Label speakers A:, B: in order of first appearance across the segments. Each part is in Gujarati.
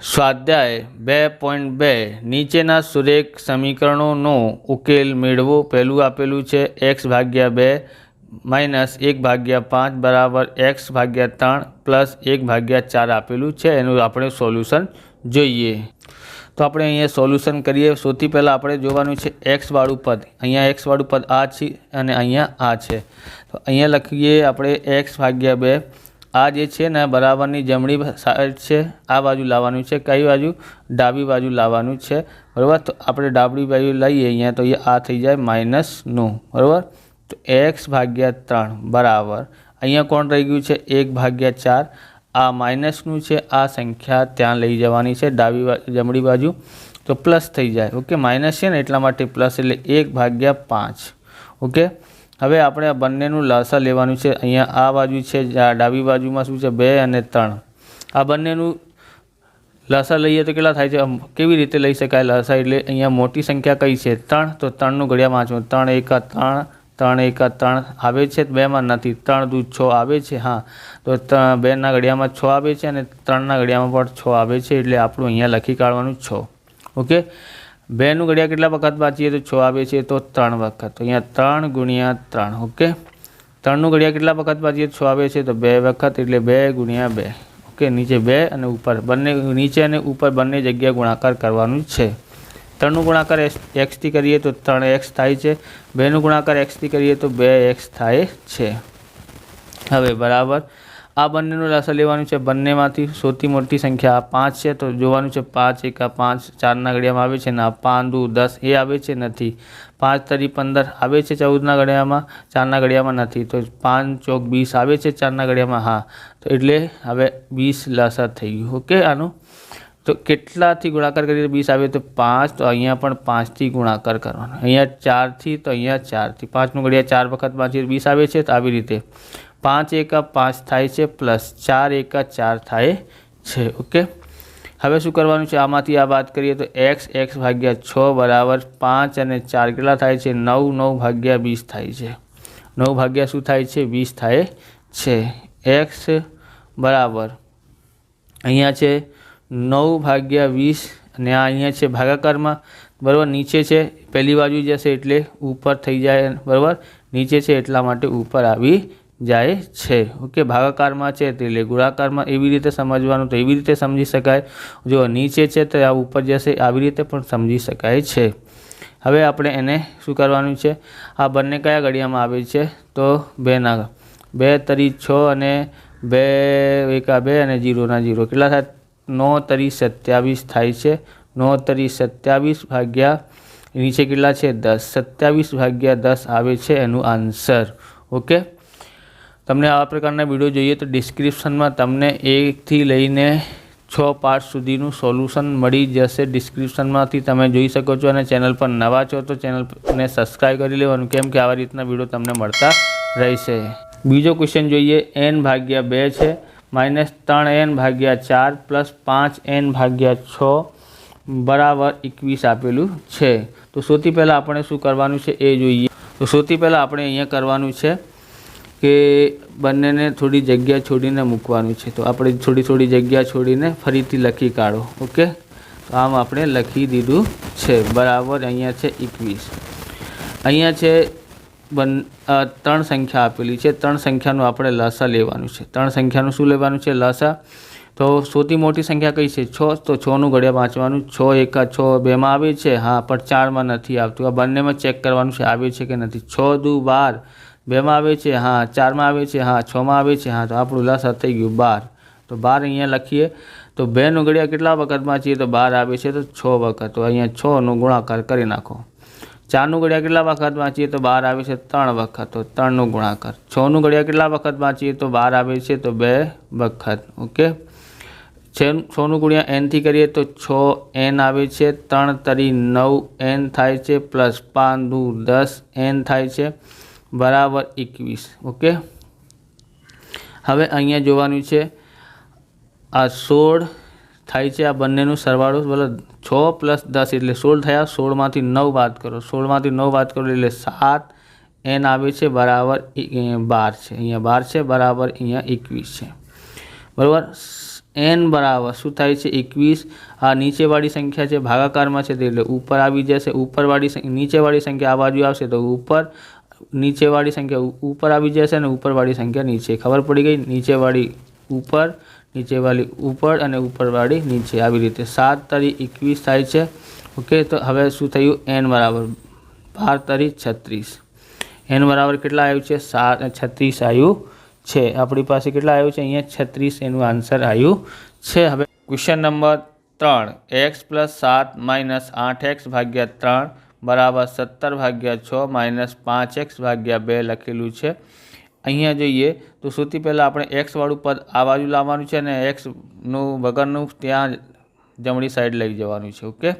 A: સ્વાધ્યાય 2.2 નીચેના સુરેખ સમીકરણોનો ઉકેલ મેળવો। પહેલું આપેલું છે x/2 માઇનસ 1/5 બરાબર x/3 પ્લસ 1/4 આપેલું છે। એનું આપણે સોલ્યુશન જોઈએ। તો આપણે અહીંયા સોલ્યુશન કરીએ। સૌથી પહેલાં આપણે જોવાનું છે x વાળું પદ। અહીંયા x વાળું પદ આ છે અને અહીંયા આ છે। તો અહીંયા લખીએ આપણે x/2 આ જે છે ને બરાબરની જમણી સાઈડ છે, આ બાજુ લાવવાનું છે। કઈ બાજુ? ડાબી બાજુ લાવવાનું છે, બરાબર। તો આપણે ડાબી બાજુ લઈએ અહીંયા, તો આ થઈ જાય માઇનસનું, બરાબર। તો x/3 બરાબર અહીંયા કોણ રહી ગયું છે? 1/4। આ માઇનસનું છે, આ સંખ્યા ત્યાં લઈ જવાની છે જમણી બાજુ, તો પ્લસ થઈ જાય। ઓકે, માઇનસ છે ને એટલા માટે પ્લસ, એટલે 1/5। ઓકે, હવે આપણે આ બંનેનું લસા લેવાનું છે। અહીંયા આ બાજુ છે, ડાબી બાજુમાં શું છે? 2 અને 3। આ બંનેનું લસા લઈએ તો કેટલા થાય છે? કેવી રીતે લઈ શકાય લસા? એટલે અહીંયા મોટી સંખ્યા કઈ છે? 3। તો 3નું ઘડિયા વાંચવું। 3 × 3, 3 × 3 આવે છે, 2માં નથી। 3 × 2 6 આવે છે, હા। તો 2ના ઘડિયામાં 6 આવે છે અને 3ના ઘડિયામાં પણ 6 આવે છે, એટલે આપણું અહીંયા લખી કાઢવાનું 6। ઓકે, 2નું ઘડિયા કેટલા વખત વાંચીએ તો 6 આવે છે, તો 3 વખત। તો અહીંયા 3 × 3। ઓકે, 3નું ઘડિયા કેટલા વખત વાંચીએ 6 આવે છે, તો 2 વખત, એટલે 2 × 2। ઓકે, નીચે 2 અને ઉપર બંને, નીચે અને ઉપર બંને જગ્યાએ ગુણાકાર કરવાનું છે। 3નું ગુણાકાર x થી કરીએ તો 3x થાય છે। 2નું ગુણાકાર x થી કરીએ તો 2x થાય છે। હવે બરાબર આ બંનેનું લસા લેવાનું છે। બંનેમાંથી સૌથી મોટી સંખ્યા 5 છે, તો જોવાનું છે 5 × 5 4ના ઘડિયામાં આવે છે ને, 5 × 10 એ આવે છે, નથી। 5 × 3 15 આવે છે 14ના ઘડિયામાં, 4ના ઘડિયામાં નથી। તો 5 × 4 20 આવે છે 4ના ઘડિયામાં, હા। તો એટલે હવે 20 લસા થઈ ગયું। ઓકે, આનું તો કેટલાથી ગુણાકાર કરીએ તો 20 આવે તો 5। તો અહીંયા પણ 5થી ગુણાકાર કરવાનો। અહીંયા 4થી, તો અહીંયા 4થી। 5નું ઘડિયા 4 વખત વાંચીએ 20 આવે છે, તો આવી રીતે 5 × 5 થાય છે, પ્લસ 4 × 4 થાય છે। ઓકે, હવે શું કરવાનું છે? આમાંથી આ વાત કરીએ તો x/6 બરાબર 5 અને 4 કેટલા થાય છે? 9, 9/20 થાય છે। 9 શું થાય છે? 20 થાય છે। x બરાબર અહીંયા છે 9/20 અને આ અહીંયા છે ભાગાકારમાં, બરાબર। નીચે છે, પહેલી બાજુ જશે એટલે ઉપર થઈ જાય, બરાબર। નીચે છે એટલા માટે ઉપર આવી જાય છે। ઓકે, ભાગાકારમાં છે એટલે ગુણાકારમાં એવી રીતે સમજવાનું, તો એવી રીતે સમજી શકાય। જો નીચે છે તો આ ઉપર જશે, આવી રીતે પણ સમજી શકાય છે। હવે આપણે એને શું કરવાનું છે? આ બંને કયા ઘડિયામાં આવે છે? તો 2ના, 2 × 3 6 અને 2 × 2 અને 0 ના 0 કેટલા થાય? 9 × 3 27 થાય છે। 9 × 3 27 ભાગ્યા નીચે કેટલા છે? 10। 27/10 આવે છે એનું આન્સર। ઓકે, તમને આવા પ્રકારના વિડીયો જોઈએ તો ડિસ્ક્રિપ્શનમાં તમને 1 થી લઈને 6 પાર્ટ સુધીનું સોલ્યુશન મળી જશે। ડિસ્ક્રિપ્શનમાંથી તમે જોઈ શકો છો, અને ચેનલ પર નવા છો તો ચેનલને સબસ્ક્રાઈબ કરી લેવાનું, કેમ કે આવા રીતના વિડીયો તમને મળતા રહેશે। બીજો ક્વેશ્ચન જોઈએ। n/2 છે, -3n/4 પ્લસ 5n/6 બરાબર 21 આપેલું છે। તો સૌથી પહેલાં આપણે શું કરવાનું છે એ જોઈએ। તો સૌથી પહેલાં આપણે અહીંયા કરવાનું છે કે બંનેને થોડી જગ્યા છોડીને મૂકવાનું છે। તો આપણે થોડી જગ્યા છોડીને ફરીથી લખી કાઢો। ઓકે, તો આમ આપણે લખી દીધું છે, બરાબર। અહીંયા છે 21। અહીંયા છે 3 સંખ્યા આપેલી છે। 3 સંખ્યાનું આપણે લસા લેવાનું છે। 3 સંખ્યાનું શું લેવાનું છે? લસા। તો સૌથી મોટી સંખ્યા કઈ છે? 6। તો 6નું ઘડિયા વાંચવાનું। 6 × 6 2માં આવે છે, હા, પણ 4માં નથી આવતું। આ બંનેમાં ચેક કરવાનું છે આવે છે કે નથી। 6 × 2 12 2માં આવે છે, હા। 4માં આવે છે, હા। 6માં આવે છે, હા। તો આપણું લસા થઈ ગયું 12। તો 12 અહીંયા લખીએ। તો 2નું ઘડિયા કેટલા વખત વાંચીએ તો 12 આવે છે, તો 6 વખત। તો અહીંયા 6નો ગુણાકાર કરી નાખો। 4નું ઘડિયા કેટલા વખત વાંચીએ તો 12 આવે છે, 3 વખત। તો 3નો ગુણાકાર। 6નું ઘડિયા કેટલા વખત વાંચીએ તો 12 આવે છે, તો 2 વખત। ઓકે, 6નું ગુણ્યા n થી કરીએ તો 6n આવે છે। 3 × 3 9n થાય છે, પ્લસ 5 × 10n થાય છે, બરાબર 21। ઓકે, હવે અહીંયા જોવાનું છે આ 16 થાય છે, આ બંનેનું સરવાળો, બરાબર। 6 + 10 એટલે 16 થયા। 16માંથી 9 બાદ કરો, 16માંથી 9 બાદ કરો એટલે 7n આવે છે, બરાબર 12 છે। અહીંયા 12 છે, બરાબર અહીંયા 21 છે, બરાબર। n बराबर शू थाय छे 21। आ नीचेवाड़ी संख्या है भागाकार में है तो ऊपर आई जैसे ऊपरवाड़ी नीचेवाड़ी संख्या आ बाजू आवशे तो ऊपर नीचेवाड़ी संख्या ऊपर आई जैसे ने ऊपरवाड़ी संख्या नीचे। खबर पड़ी गई। नीचेवाड़ी ऊपर नीचेवाड़ी ऊपर और ऊपरवाड़ी नीचे आ रीते 7 तारी 21 थाय छे। ओके तो हवे शू थयुं n बराबर 12 तारी 36। n बराबर केटला आव्युं छे 36 आव्युं छे। अपनी पास केटला आव्युं छे अहींया 36 एनुं आंसर आव्युं छे। हवे क्वेश्चन नंबर 3 x + 7 - 8x भाग्या 3 बराबर 17/6 - 5x/2 लखेलुं छे। अहींया जोईए तो सौथी पहला आपणे x वाळुं पद आ बाजू लाववानुं छे अने x नुं वगरनुं त्यां जमणी साइड लई जवानुं छे। ओके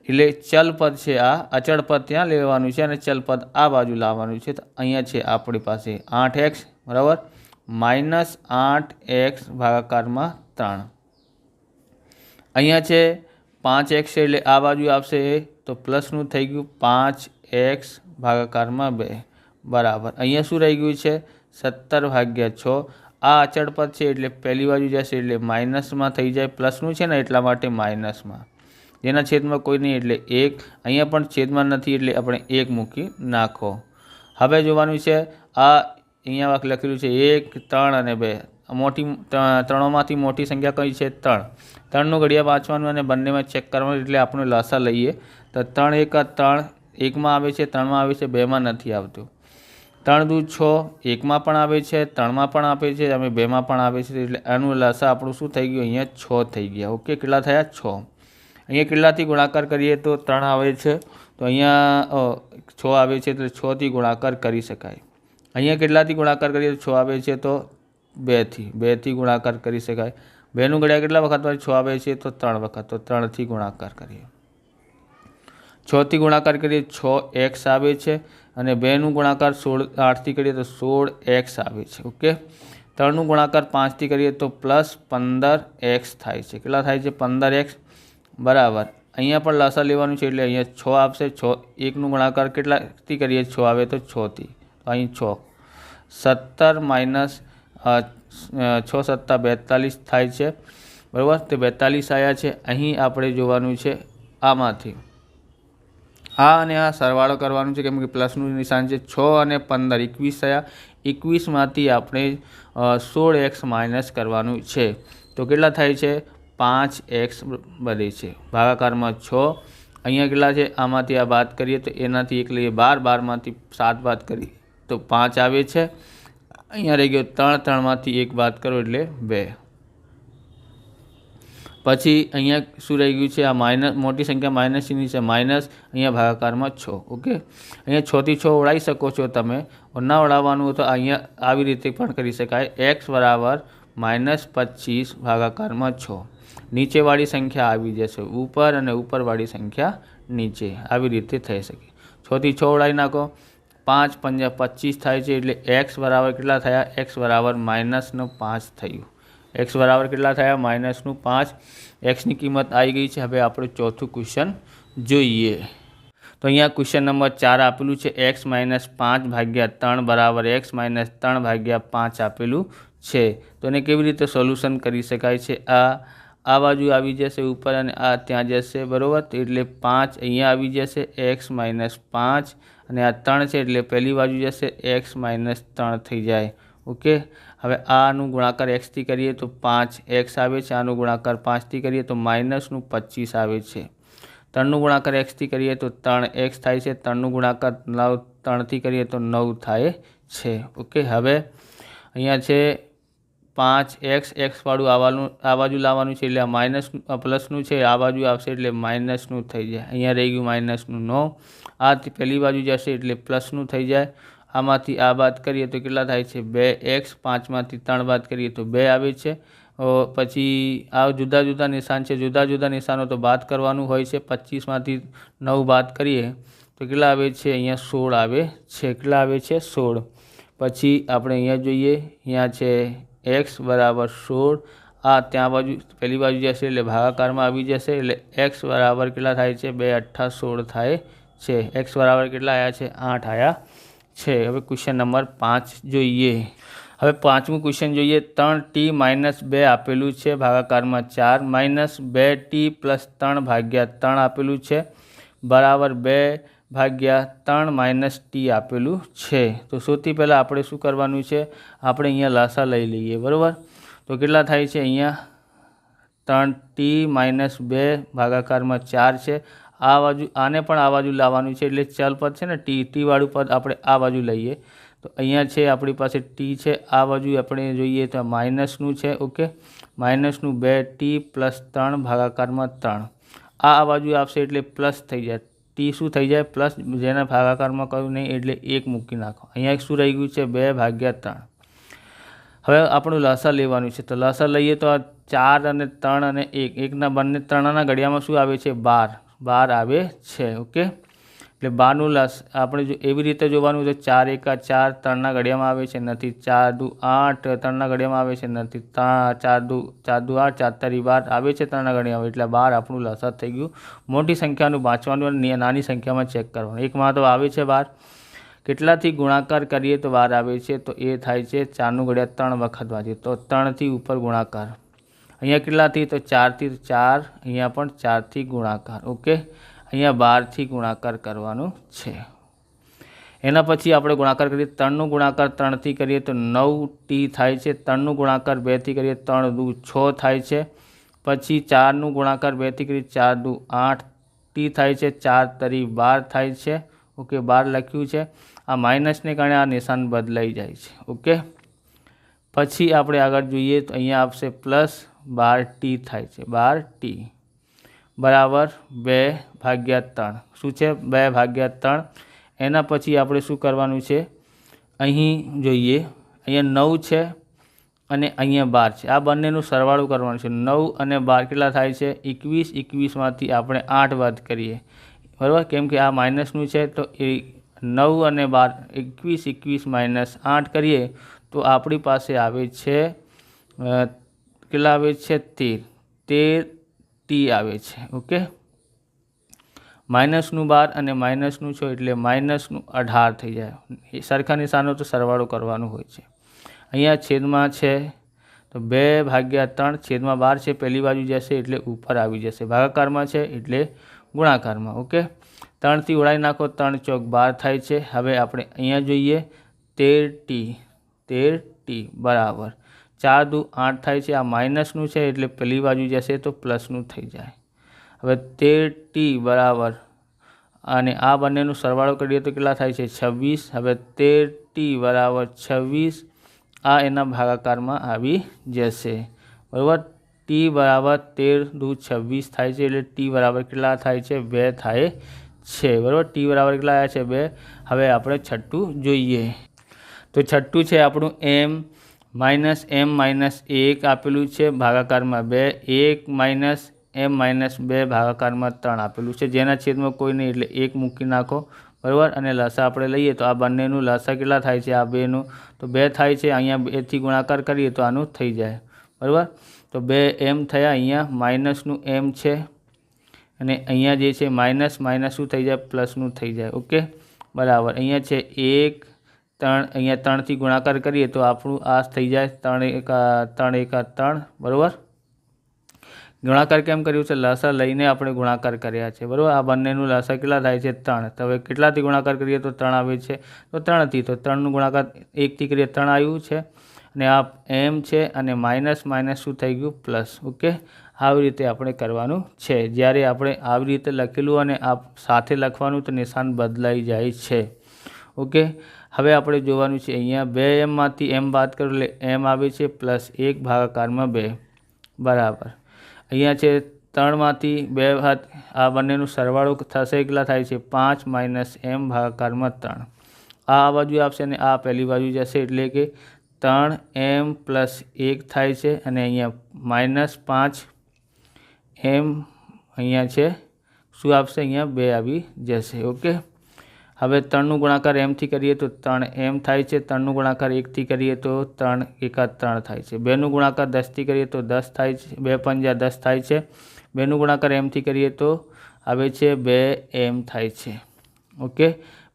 A: એટલે ચલ પદ છે આ અચળ પદ ત્યાં લેવાનું છે અને ચલ પદ આ બાજુ લાવવાનું છે। તો અહીંયા છે આપણી પાસે 8x બરાબર -8x ભાગાકારમાં 3। અહીંયા છે 5x છે એટલે આ બાજુ આવશે તો પ્લસનું થઈ ગયું 5x ભાગાકારમાં 2 બરાબર અહીંયા શું રહી ગયું છે 17/6। આ અચળ પદ છે એટલે પહેલી બાજુ જશે એટલે માઇનસમાં થઈ જાય। પ્લસનું છે ને એટલા માટે માઇનસમાં જેના છેદમાં કોઈ નહીં એટલે 1। અહીંયા પણ છેદમાં નથી એટલે આપણે 1 મૂકી નાખો। હવે જોવાનું છે આ અહીંયા લખેલું છે 1 3 અને 2 મોટી ત્રણોમાંથી મોટી સંખ્યા કઈ છે 3। 3નું ઘડિયા વાંચવાનું અને બંનેમાં ચેક કરવાનું એટલે આપણે લસા લઈએ તો 3 1 3 1માં આવે છે 3માં આવે છે 2માં નથી આવતું। 3 2 6 1માં પણ આવે છે 3માં પણ આવે છે અને 2માં પણ આવે છે એટલે આનું લસા આપણું શું થઈ ગયું અહીંયા 6 થઈ ગયા। ઓકે કેટલા થયા 6। अहीं के गुणाकार करिए तो 3 आवे छे तो अहीं 6 आवे छे तो 6 थी गुणाकार करी शकाय। अहीं के गुणाकार करिए तो 6 आवे छे तो 2 थी गुणाकार करी शकाय। 2 नुं घडिया केटला वखत 6 आवे छे तो 3 वखत तो 3 थी गुणाकार करिए। 6 थी गुणाकार करिए 6x आवे छे अने 2 नुं गुणाकार 8 थी करिए तो 16x आवे छे। ओके 3 नुं गुणाकार 5 थी करिए तो +15x थाय छे। केटला थाय छे 15x बराबर अहीं पर लसा लेवानुं छे એટલે अहीं 6 आपशे। 6 1 નું ગુણાકાર કેટલાથી કરીએ 6 આવે તો 6 થી તો અહીં 6 17 માઇનસ 6 સત્તા 42 થાય છે બરાબર। તો 42 આવ્યા છે। અહીં આપણે જોવાનું છે આમાંથી આ અને આ સરવાળો કરવાનું છે કેમ કે પ્લસનું નિશાન છે। 6 અને 15 21 થયા। 21માંથી આપણે 16x માઇનસ કરવાનું છે તો કેટલા થાય છે 5x बने छे। भागाकार में 6 अहीं केटला छे आमांथी आ बात करिए तो एनाथी 1 लईए 12 12 मांथी 7 बात करिए तो 5 आवे छे। अहीं रही गयो 3 3 मांथी 1 बात करो एटले 2। पछी अहीं शुं रही गयुं छे आ माइनस मोटी संख्या माइनस नी छे माइनस अहीं भागाकार में 6। ओके अहीं 6 थी 6 ओळाई शको छो तमे और ना ओळाववानुं तो अहीं आवी रीते पण करी शकाय। x बराबर -25 भागाकार में 6 नीचे वाली संख्या आवी जशे ऊपर और ऊपर वाली संख्या नीचे आवी रीते थई शके। 6 थी 6 ओळाई नाखो 5 5 25 थाय छे एटले x बराबर केटला थया x बराबर -5 थयुं। x बराबर केटला थया -5। x नी किंमत आई गई छे। हवे आपणे चौथुं क्वेश्चन जोईए तो अहींया क्वेश्चन नंबर 4 आपेलुं छे x - 5 भाग्या 3 बराबर x - 3 भाग्या 5 आपेलुं छे तो एने केवी रीते सोल्यूशन करी शकाय छे। आ बाजू आवी जशे ऊपर अने आ त्यां जशे बराबर तो एटले 5 अहींया आवी जशे x - 5 अने आ 3 छे एटले पहली बाजू जशे x - 3 थई जाय। ओके हवे आनुं गुणाकार x थी करीए तो 5x आवे छे। आनुं गुणाकार 5 थी करीए तो -25 आवे छे। 3 नुं गुणाकार x थी करीए तो 3x थाय छे। 3 नुं गुणाकार 3 थी करीए तो 9 थाय छे। ओके हवे अहींया छे 5x x वाळुं आ बाजू लाववानुं छे એટલે माइनस प्लसनुं छे आ बाजू आवशे એટલે माइनसनुं थई जाय। अहींया रही गयुं माइनसनुं 9 आ पहली बाजू जशे એટલે प्लसनुं थई जाय। आमांथी आ बात करिए तो केटला थाय छे 2x 5 मांथी 3 बात करिए तो 2 आवे छे। पछी आ जुदा जुदा निशान छे जुदा जुदा निशानो तो बात करवानुं होय छे। 25 मांथी 9 बात करिए तो केटला आवे छे अहींया 16 आवे छे। केटला आवे छे 16। पछी आपणे अहींया जोईए अहींया छे x बराबर 16 आ त्या बाजू पहली बाजू जशे એટલે ભાગાકારમાં આવી જશે એટલે x बराबर કેટલા થાય છે 2 8 16 થાય છે। x बराबर કેટલા આયા છે 8 આયા છે। હવે ક્વેશ્ચન નંબર 5 જોઈએ। હવે પાંચમું ક્વેશ્ચન જોઈએ। 3t - 2 આપેલું છે ભાગાકારમાં 4 માઇનસ 2t + 3 ભાગ્યા 3 આપેલું છે બરાબર 2 ભાગ્યા 3 - t આપેલું છે। તો સૌથી પહેલાં આપણે શું કરવાનું છે, આપણે અહીંયા લસા લઈ લઈએ બરાબર। તો કેટલા થાય છે, અહીંયા 3t - 2 ભાગાકારમાં 4 છે। આ બાજુ આને પણ આ બાજુ લાવવાનું છે, એટલે ચલ પદ છે ને ટી વાળું પદ આપણે આ બાજુ લઈએ। તો અહીંયા છે આપણી પાસે ટી છે, આ બાજુ આપણે જોઈએ તો માઇનસનું છે ઓકે, માઇનસનું 2t + 3 ભાગાકારમાં 3 આ બાજુ આવશે એટલે પ્લસ થઈ જાય, ટી શું થઈ જાય પ્લસ, જેના ભાગાકારમાં કહ્યું નહીં એટલે 1 મૂકી નાખો। અહીંયા શું રહી ગયું છે 2 ભાગ્યા 3। હવે આપણું લસા લેવાનું છે, તો લસા લઈએ તો 4 અને 3 અને 1, એકના બંને ત્રણના ઘડિયામાં શું આવે છે 12 આવે છે ઓકે। એટલે 12નું લસ આપણે જો એવી રીતે જોવાનું તો 4 એકા 4 3ના ઘડિયામાં આવે છે નથી, 4 દુ 8 3ના ઘડિયામાં આવે છે નથી, 4 દુ 8 4 તારી 12 આવે છે 3ના ઘડિયામાં, એટલે 12 આપણું લસા થઈ ગયું। મોટી સંખ્યાનું વાંચવાનું અને નાની સંખ્યામાં ચેક કરવાનું। એકમાં તો આવે છે 12, કેટલાથી ગુણાકાર કરીએ તો 12 આવે છે, તો એ થાય છે 4નું ઘડિયા 3 વખત વાંચીએ તો 3થી ઉપર ગુણાકાર। અહીંયા કેટલાથી તો 4થી 4, અહીંયા પણ 4થી ગુણાકાર ઓકે। અહીંયા 12થી ગુણાકાર કરવાનું છે। એના પછી આપણે ગુણાકાર કરીએ, 3નું ગુણાકાર 3થી કરીએ તો 9t થાય છે, 3નું ગુણાકાર 2થી કરીએ 3 દુ 6 થાય છે, પછી 4નું ગુણાકાર 2થી કરીએ 4 દુ 8t થાય છે, 4 તરી 12 થાય છે ઓકે, 12 લખ્યું છે। આ માઇનસને કારણે આ નિશાન બદલાઈ જાય છે ઓકે। પછી આપણે આગળ જોઈએ તો અહીંયા આવશે પ્લસ 12t થાય છે, 12t બરાબર 2 ભાગ્યા 3 શું છે 2 ભાગ્યા 3। એના પછી આપણે શું કરવાનું છે, અહીં જોઈએ અહીંયા 9 છે અને અહીંયા 12 છે, આ બંનેનું સરવાળો કરવાનું છે। 9 અને 12 કેટલા થાય છે 21, 21માંથી આપણે 8 બાદ કરીએ બરાબર, કેમ કે આ માઇનસનું છે તો એ 9 અને 12 21 8 કરીએ તો આપણી પાસે આવે છે કેટલા આવે છે 13t આવે છે ઓકે। માઇનસનું 12 અને માઇનસનું 6 એટલે માઇનસનું 18 થઈ જાય, એ સરખા નિશાનો તો સરવાળો કરવાનું હોય છે। અહીંયા છેદમાં છે તો 2 ભાગ્યા 3 છેદમાં 12 છે, પહેલી બાજુ જશે એટલે ઉપર આવી જશે, ભાગાકારમાં છે એટલે ગુણાકારમાં ઓકે। 3થી ઉડાવી નાખો, 3 ચોક 12 થાય છે। હવે આપણે અહીંયા જોઈએ 13t બરાબર 4 દુ 8 થાય છે, આ માઇનસનું છે એટલે પહેલી બાજુ જશે તો પ્લસનું થઈ જાય। હવે 13t બરાબર અને આ બંનેનું સરવાળો કરીએ તો કેટલા થાય છે 26। હવે 13t બરાબર 26, આ એના ભાગાકારમાં આવી જશે બરાબર। t બરાબર 13 દુ 26 થાય છે, એટલે t બરાબર કેટલા થાય છે 2 થાય છે બરાબર। t બરાબર કેટલા આવ્યા છે 2। હવે આપણે છઠ્ઠું જોઈએ, તો છઠ્ઠું છે આપણું m -1 આપેલું છે ભાગાકારમાં 2, 1 - m - 2 ભાગાકારમાં 3 આપેલું છે, જેના છેદમાં કોઈ નહીં એટલે 1 મૂકી નાખો બરાબર। અને લસા આપણે લઈએ તો આ બંનેનું લસા કેટલા થાય છે, આ બેનું તો 2 થાય છે, અહીંયા 2થી ગુણાકાર કરીએ તો આનું થઈ જાય બરાબર। તો 2m થયા, અહીંયા માઇનસનું m છે અને અહીંયા જે છે માઇનસ શું થઈ જાય પ્લસનું થઈ જાય ઓકે બરાબર। અહીંયા છે 1 3, અહીંયા 3થી ગુણાકાર કરીએ તો આપણું આ થઈ જાય 3 એકા 3 બરાબર। ગુણાકાર કેમ કર્યું છે, લસા લઈને આપણે ગુણાકાર કર્યા છે બરાબર। આ બંનેનું લસા કેટલા થાય છે 3, તો હવે કેટલાથી ગુણાકાર કરીએ તો 3 આવે છે, તો 3થી, તો 3નું ગુણાકાર 1થી કરીએ 3 આવ્યું છે, અને આ m છે અને માઇનસ શું થઈ ગયું પ્લસ ઓકે। આવી રીતે આપણે કરવાનું છે, જ્યારે આપણે આવી રીતે લખેલું અને આ સાથે લખવાનું તો નિશાન બદલાઈ જાય છે ઓકે। હવે આપણે જોવાનું છે અહીંયા 2m માંથી m બાદ કરો એટલે m આવે છે +1 ભાગાકારમાં 2 બરાબર। અહીંયા છે 3માંથી 2 બાદ, આ બંનેનું સરવાળો થશે કેટલા થાય છે 5 - m ભાગાકારમાં 3, આ બાજુ આવશે અને આ પહેલી બાજુ જશે એટલે કે 3m + 1 થાય છે, અને અહીંયા -5m અહીંયા છે શું આવશે અહીંયા 2 આવી જશે ઓકે। હવે 3નું ગુણાકાર mથી કરીએ તો 3m થાય છે, 3નું ગુણાકાર 1થી કરીએ તો 3 એકા 3 થાય છે, 2નું ગુણાકાર 10થી કરીએ તો 10 થાય છે, 2 પંજા 10 થાય છે, 2નું ગુણાકાર mથી કરીએ તો આવે છે 2m થાય છે ઓકે।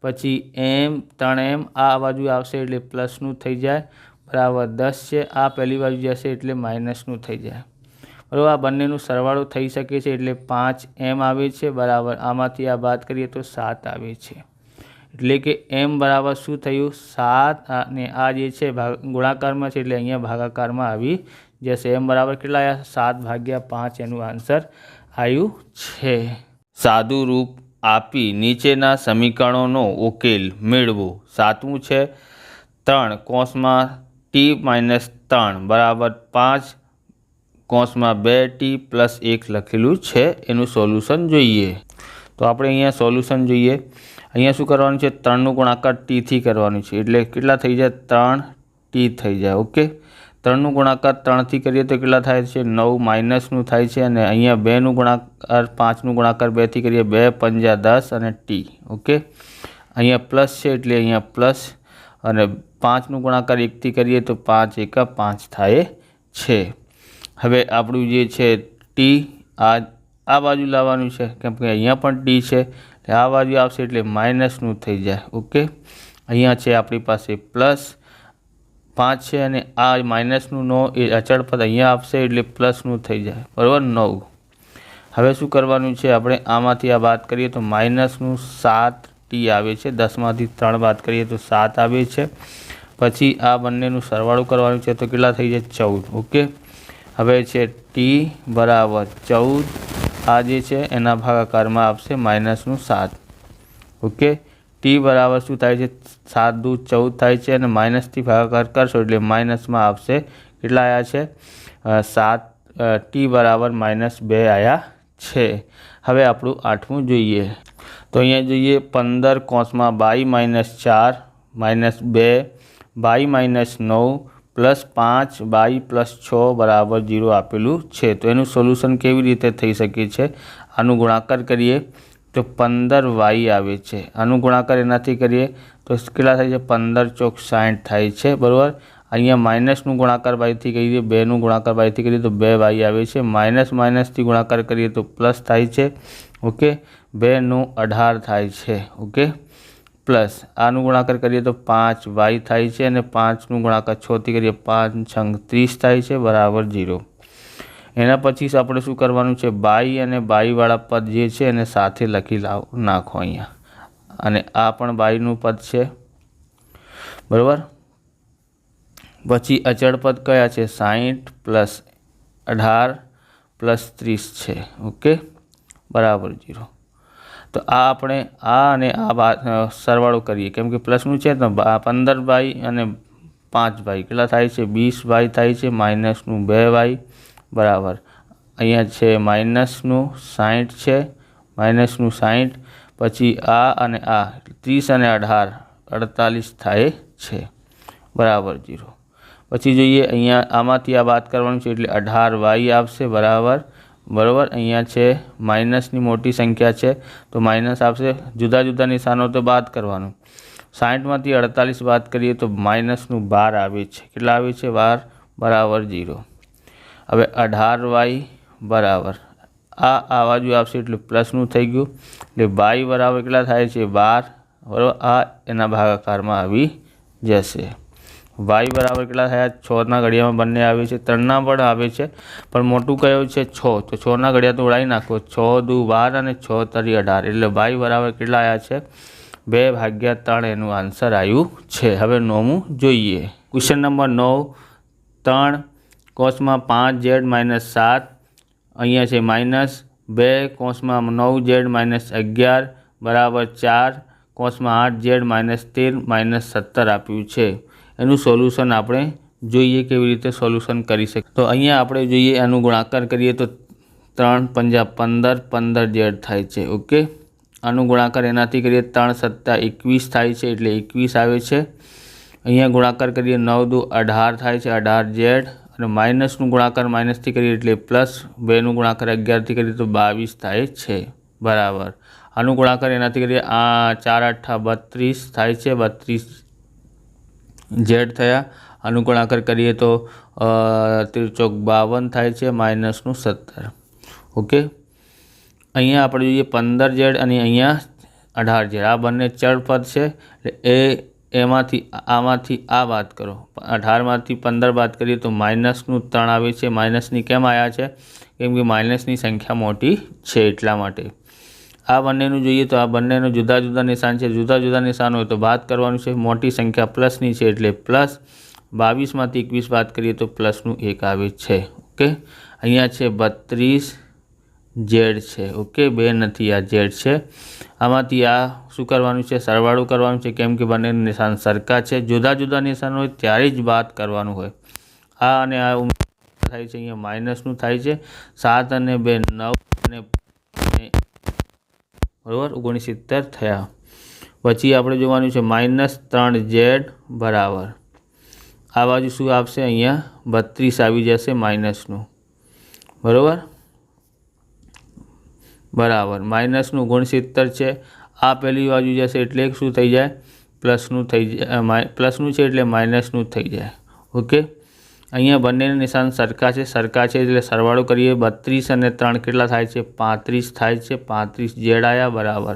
A: પછી m 3m આ બાજુ આવશે એટલે પ્લસનું થઈ જાય બરાબર 10 છે। આ પહેલી બાજુ જશે એટલે માઇનસનું થઈ જાય બરાબર। આ બંનેનું સરવાળો થઈ શકે છે એટલે 5m આવે છે બરાબર। આમાંથી આ બાદ કરીએ તો 7 આવે છે એટલે કે m બરાબર શું થયું 7 અને આ જે છે ગુણાકારમાં છે એટલે અહીંયા ભાગાકારમાં આવી જશે। m બરાબર કેટલા આવ્યા 7/5 એનું આન્સર આવ્યું છે। સાદું રૂપ આપી નીચેના સમીકરણોનો ઉકેલ મેળવો। સાતમું છે 3 કૌંસમાં t-3 બરાબર 5 કૌંસમાં 2t + 1 લખેલું છે એનું સોલ્યુશન જોઈએ। તો આપણે અહીંયા સોલ્યુશન જોઈએ। અહીંયા શું કરવાનું છે 3નું ગુણાકાર t થી કરવાનું છે એટલે કેટલા થઈ જાય 3t થઈ જાય ઓકે। 3નું ગુણાકાર 3 થી કરીએ તો કેટલા થાય છે 9 માઇનસનું થાય છે અને અહીંયા 2નું ગુણાકાર 5નું ગુણાકાર 2 થી કરીએ 2 × 5 = 10 અને t ઓકે। અહીંયા પ્લસ છે એટલે અહીંયા પ્લસ અને 5નું ગુણાકાર 1 થી કરીએ તો 5 × 1 = 5 થાય છે। હવે આપણું જે છે t આ બાજુ લાવવાનું છે કેમ કે અહીંયા પણ t છે આ બાજુ આવશે એટલે માઇનસનું થઈ જાય ઓકે। અહીંયા છે આપણી પાસે પ્લસ 5 છે અને આ માઇનસનું 9 એ અચળ પદ અહીંયા આપશે એટલે પ્લસનું થઈ જાય બરાબર 9। હવે શું કરવાનું છે આપણે આમાંથી આ બાદ કરીએ તો માઇનસનું 7t આવે છે 10માંથી 3 બાદ કરીએ તો 7 આવે છે। પછી આ બંનેનું સરવાળો કરવાનું છે તો કેટલા થઈ જાય 14 ઓકે। હવે છે t બરાબર 14 આ જે છે એના ભાગાકારમાં આવશે માઇનસનું 7 ઓકે। t બરાબર શું થાય છે 7 × 2 = 14 થાય છે અને માઇનસથી ભાગાકાર કરશો એટલે માઇનસમાં આવશે કેટલા આવ્યા છે 7 t બરાબર -2 આવ્યા છે। હવે આપણું 8મું જોઈએ તો અહીંયા જોઈએ 15 કૌંસમાં 22 - 4 - 2 22 - 9 + 5 22 + 6 બરાબર 0 આપેલું છે। તો એનું સોલ્યુશન કેવી રીતે થઈ શકે છે આનું ગુણાકાર કરીએ તો 15y આવે છે। આનું ગુણાકાર એનાથી કરીએ તો કેટલા થાય છે 15 × 4 = 60 થાય છે બરાબર। અહીંયા માઇનસનું ગુણાકાર બાયથી કરીએ 2નું ગુણાકાર બાયથી કરીએ તો 2y આવે છે। માઇનસથી ગુણાકાર કરીએ તો પ્લસ થાય છે ઓકે। 2 × 9 = 18 થાય છે ઓકે પ્લસ આનું ગુણાકાર કરીએ તો 5y થાય છે અને 5નું ગુણાકાર 6 થી કરીએ 5 × 6 = 30 થાય છે બરાબર 0। એના પછી આપણે શું કરવાનું છે બાય અને બાયવાળા પદ જે છે એને સાથે લખી નાખો અહીંયા અને આ પણ બાયનું પદ છે બરાબર। પછી અચળ પદ કયા છે 60 + 18 + 30 છે ઓકે બરાબર 0। તો આ આપણે આ અને આ સરવાળો કરીએ કેમ કે પ્લસનું છે તો 15y અને 5y કેટલા થાય છે 20y થાય છે માઇનસનું 2y બરાબર। અહીંયા છે માઇનસનું 60 છે માઇનસનું 60 પછી આ અને આ 30 અને 18 48 થાય છે બરાબર 0। પછી જોઈએ અહીંયા આમાંથી આ બાદ કરવાનું છે એટલે 18y આવશે બરાબર અહીંયા છે માઇનસની મોટી સંખ્યા છે તો માઇનસ આવશે જુદા જુદા નિશાનો તો બાદ કરવાનું 60માંથી 48 બાદ કરીએ તો માઇનસનું 12 આવે છે કેટલા આવે છે 12 બરાબર 0। હવે 18y બરાબર આ બાજુ આવશે એટલે પ્લસનું થઈ ગયું એટલે y બરાબર કેટલા થાય છે 12 બરાબર આ એના ભાગાકારમાં આવી જશે। y બરાબર કેટલા થયા 6ના ઘડિયામાં બંને આવે છે 3ના પણ આવે છે પણ મોટું કયું છે 6 તો 6ના ઘડિયા તો ઉડાવી નાખો 6 × 2 = 12 અને 6 × 3 = 18 એટલે y બરાબર કેટલા આવ્યા છે 2/3 એનું આન્સર આવ્યું છે। હવે 9મું જોઈએ ક્વેશ્ચન નંબર 9 3 કૌંસમાં 5z - 7 અહીંયા છે -2 કૌંસમાં 9z - 11 બરાબર 4 કૌંસમાં 8z - 13 - 17 આપ્યું છે। એનું સોલ્યુશન આપણે જોઈએ કેવી રીતે સોલ્યુશન કરી શકીએ તો અહીંયા આપણે જોઈએ એનું ગુણાકાર કરીએ તો 3 × 5 = 15 15z થાય છે ઓકે। આનું ગુણાકાર એનાથી કરીએ 3 × 7 = 21 થાય છે એટલે 21 આવે છે। અહીંયા ગુણાકાર કરીએ 9 × 2 = 18 થાય છે 18z અને માઇનસનું ગુણાકાર માઇનસથી કરીએ એટલે પ્લસ 2નું ગુણાકાર 11 થી કરીએ તો 22 થાય છે બરાબર। આનું ગુણાકાર એનાથી કરીએ 4 × 8 = 32 થાય છે 32 z થયા। આનું ગુણાકાર કરીએ તો 13 × 4 = 52 થાય છે માઇનસનું 17 ઓકે। અહીંયા આપણે જોઈએ 15z અને અહીંયા 18z આ બંને ચળ પદ છે એટલે એમાંથી આમાંથી આ બાદ કરો, 18માંથી 15 બાદ કરીએ તો માઇનસનું 3 આવે છે. માઇનસની કેમ આવ્યા છે? કેમ કે માઇનસની સંખ્યા મોટી છે એટલા માટે. આ બંનેનું જોઈએ તો આ બંનેનું જુદા જુદા નિશાન છે. જુદા જુદા નિશાન હોય તો બાદ કરવાનું છે. મોટી સંખ્યા પ્લસની છે એટલે પ્લસ. 22માંથી 21 બાદ કરીએ તો પ્લસનું 1 આવે છે. ઓકે, અહીંયા છે 32 ઝેડ છે. ઓકે, 2 નથી, આ ઝેડ છે. આમાંથી આ શું કરવાનું છે? સરવાળો કરવાનું છે. કેમ કે બંનેનું નિશાન સરખા છે. જુદા જુદા નિશાન હોય ત્યારે જ બાદ કરવાનું હોય. આ અને આ થાય છે, અહીંયા માઇનસનું થાય છે. 7 અને 2 9 અને બરાબર 69 થયા. પછી આપણે જોવાનું છે -3z બરાબર આ બાજુ શું આપશે? અહીંયા 32 આવી જશે માઇનસનું. બરાબર બરાબર માઇનસનું 69 છે. આ પહેલી બાજુ જશે એટલે શું થઈ જાય? પ્લસનું થઈ જાય. પ્લસનું છે એટલે માઇનસનું થઈ જાય. ઓકે, અહીંયા બંનેના નિશાન સરખા છે. સરખા છે એટલે સરવાળો કરીએ. 32 અને 3 કેટલા થાય છે? 35 થાય છે. 35 ઝેડ આવ્યા બરાબર.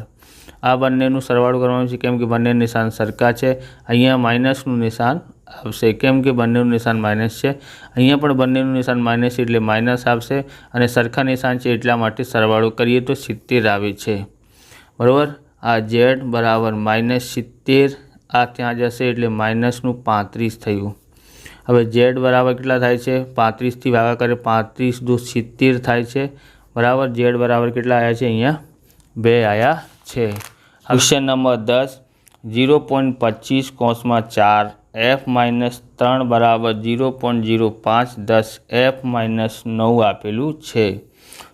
A: આ બંનેનું સરવાળો કરવાનું છે. કેમ કે બંનેનું નિશાન સરખા છે. અહીંયા માઇનસનું નિશાન આવશે. કેમ કે બંનેનું નિશાન માઇનસ છે. અહીંયા પણ બંનેનું નિશાન માઇનસ છે એટલે માઇનસ આવશે. અને સરખા નિશાન છે એટલા માટે સરવાળો કરીએ તો 70 આવે છે. બરાબર, આ ઝેડ બરાબર -70. આ ત્યાં જશે એટલે માઇનસનું 35 થયું. હવે ઝેડ બરાબર કેટલા થાય છે? 35થી ભાગાકાર કરે 35 દુ 70 થાય છે. બરાબર, ઝેડ બરાબર કેટલા આવ્યા છે? અહીંયા 2 આવ્યા છે. ક્વેશ્ચન નંબર 10 0.25 કૌંસમાં 4 f-3 બરાબર 0.05 10 f-9 આપેલું છે.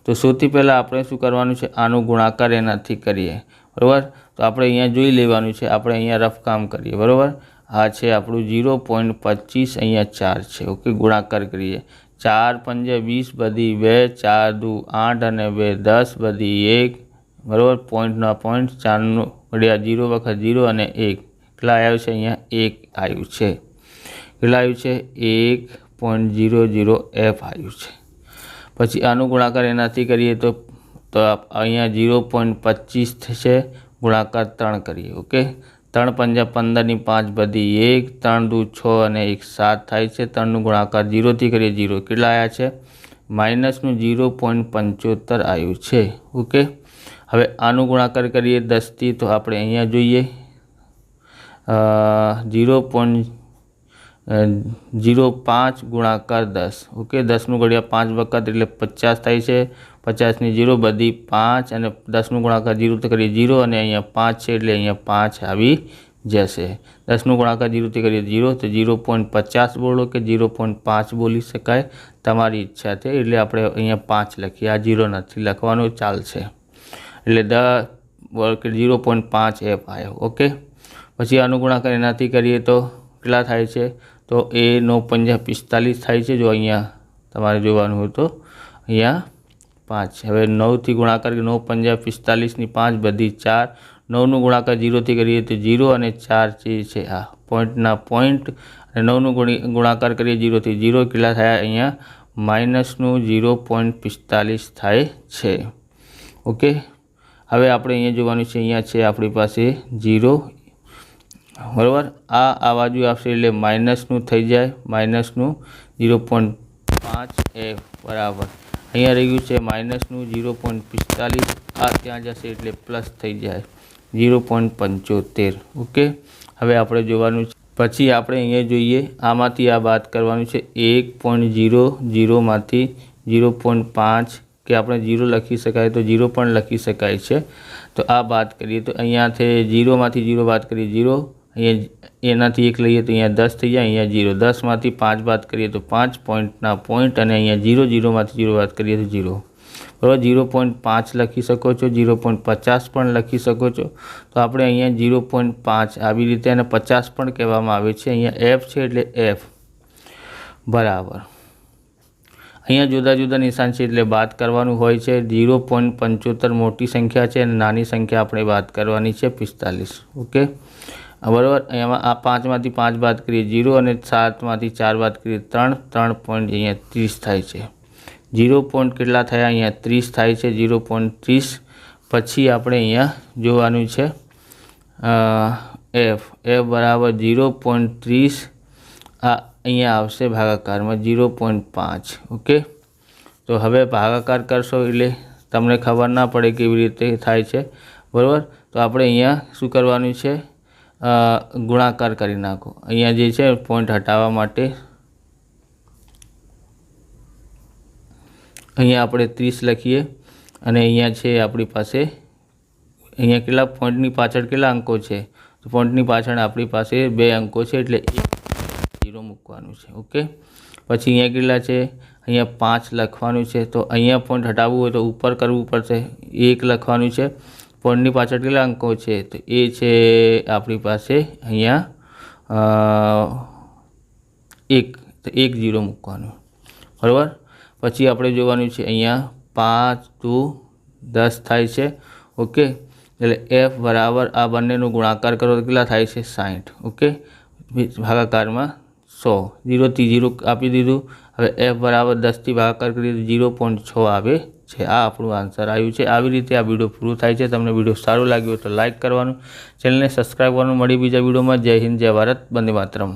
A: તો સૌથી પહેલાં આપણે શું કરવાનું છે? આનું ગુણાકાર એનાથી કરીએ. બરાબર, તો આપણે અહીંયા જોઈ લેવાનું છે. આપણે અહીંયા રફ કામ કરીએ. બરાબર, આ છે આપણું 0.25, અહીંયા 4 છે. ઓકે, ગુણાકાર કરીએ. 4 5 20 બધી 2, 4 દુ 8 અને 2 10 બધી 1. બરાબર, પોઈન્ટના પોઈન્ટ 4 વડ્યા 0 વખત 0 અને 1 કેટલા આવ્યું છે? અહીંયા 1 આવ્યું છે. કેટલા આવ્યું છે? 1.00 f આવ્યું છે. પછી આનું ગુણાકાર એનાથી કરીએ તો અહીંયા 0.25 થશે. ગુણાકાર 3 કરીએ. ઓકે, 3 5 15 ની 5 બધી 1, 3 દુ 6 અને 1 7 થાય છે. 3નું ગુણાકાર 0થી કરીએ 0 કેટલા આવ્યા છે? માઇનસનું 0.75 આવ્યું છે. ઓકે, હવે આનું ગુણાકાર કરીએ 10થી તો આપણે અહીંયા જોઈએ 0.05 ગુણાકાર 10. ઓકે, 10નું ઘડિયા 5 વખત એટલે 50 થાય છે. 50ની 0 બધી 5 અને 10નું ગુણાકાર 0 તો કરીએ 0 અને અહીંયા 5 છે એટલે અહીંયા 5 આવી જશે. 10નું ગુણાકાર 0થી કરીએ 0 તો 0.50 બોલો કે 0.5 બોલી શકાય, તમારી ઈચ્છા છે. એટલે આપણે અહીંયા 5 લખીએ. આ 0 નથી લખવાનું, ચાલશે. એટલે 0.5 f આવ્યો. ઓકે, પછી આનું ગુણાકાર એનાથી કરીએ તો કેટલા થાય છે? તો એ 9 5 45 થાય છે. જો અહીંયા તમારે જોવાનું હોય તો અહીંયા 5. હવે 9થી ગુણાકાર 9 5 45 ની 5 બધી 4. 9નું ગુણાકાર 0થી કરીએ તો 0 અને 4 જે છે આ પોઈન્ટના પોઈન્ટ. અને 9નું ગુણાકાર કરીએ 0થી 0 કેટલા થયા? અહીંયા માઇનસનું 0.45 થાય છે. ઓકે, હવે આપણે અહીંયા જોવાનું છે. અહીંયા છે આપણી પાસે 0. બરાબર, આ બાજુ આવશે એટલે માઇનસનું થઈ જાય. માઇનસનું 0.5 f બરાબર. અહીંયા રહી ગયું છે માઇનસનું 0.45. આ ત્યાં જશે એટલે પ્લસ થઈ જાય 0.75. ઓકે, હવે આપણે જોવાનું છે. પછી આપણે અહીંયા જોઈએ આમાંથી આ બાદ કરવાનું છે. 1.00માંથી 0.5 કે આપણે 0 લખી શકાય તો 0 પણ લખી શકાય છે. તો આ બાદ કરીએ તો અહીંયાથી 0માંથી 0 બાદ કરીએ 0. અહીંયા એનાથી 1 લઈએ તો અહીંયા 10 થઈ જાય. અહીંયા 0. 10માંથી 5 બાદ કરીએ તો 5 પોઈન્ટના પોઈન્ટ અને અહીંયા 0 0માંથી 0 બાદ કરીએ તો 0. બરાબર, 0.5 લખી શકો છો, 0.50 પણ લખી શકો છો. તો આપણે અહીંયા 0.5 આવી રીતે અને 50 પણ કહેવામાં આવે છે. અહીંયા f છે એટલે f બરાબર. અહીંયા જુદા જુદા નિશાન છે એટલે બાદ કરવાનું હોય છે. 0.75 મોટી સંખ્યા છે અને નાની સંખ્યા આપણે બાદ કરવાની છે 45. ઓકે, બરાબર. અહીંયામાં આ 5માંથી 5 બાદ કરીએ 0 અને 7માંથી 4 બાદ કરીએ 3. 3 પોઈન્ટ અહીંયા 30 થાય છે. 0 પોઈન્ટ કેટલા થયા? અહીંયા 30 થાય છે. 0.30 પછી આપણે અહીંયા જોવાનું છે એફ બરાબર 0.30 આ અહીંયા આવશે ભાગાકારમાં 0.5. ઓકે, તો હવે ભાગાકાર કરશો એટલે તમને ખબર ના પડે કેવી રીતે થાય છે, બરાબર. તો આપણે અહીંયા શું કરવાનું છે, ગુણાકાર કરી નાખો. અહીંયા જે છે પોઈન્ટ હટાવવા માટે અહીંયા આપણે 30 લખીએ અને અહીંયા છે આપણી પાસે અહીંયા કેટલા પોઈન્ટની પાછળ કેટલા અંકો છે, તો પોઈન્ટની પાછળ આપણી પાસે 2 અંકો છે એટલે 0 મૂકવાનું છે. ઓકે, પછી અહીંયા કેટલા છે, અહીંયા 5 લખવાનું છે. તો અહીંયા પોઈન્ટ હટાવવું હોય તો ઉપર કરવું પડશે, 1 લખવાનું છે. પોઈન્ટની પાછળ કેટલા અંકો છે, તો એ છે આપણી પાસે અહીંયા 1, તો 1 0 મૂકવાનું, બરાબર. પછી આપણે જોવાનું છે અહીંયા 5 2 10 થાય છે. ઓકે, એટલે એફ બરાબર આ બંનેનો ગુણાકાર કરો તો કેટલા થાય છે, 60. ઓકે, ભાગાકારમાં 100, 0 થી 0 આપી દીધું. હવે એફ બરાબર 10થી ભાગાકાર કરીએ તો 0.6 આવે છે. આ આપણું આન્સર આવ્યું છે. આવી રીતે આ વિડીયો પૂરું થાય છે. તમને વિડીયો સારું લાગ્યો તો લાઇક કરવાનું, ચેનલને સબસ્ક્રાઈબ કરવાનું. મળી બીજા વિડીયોમાં. જય હિન્દ, જય ભારત, વંદે માતરમ.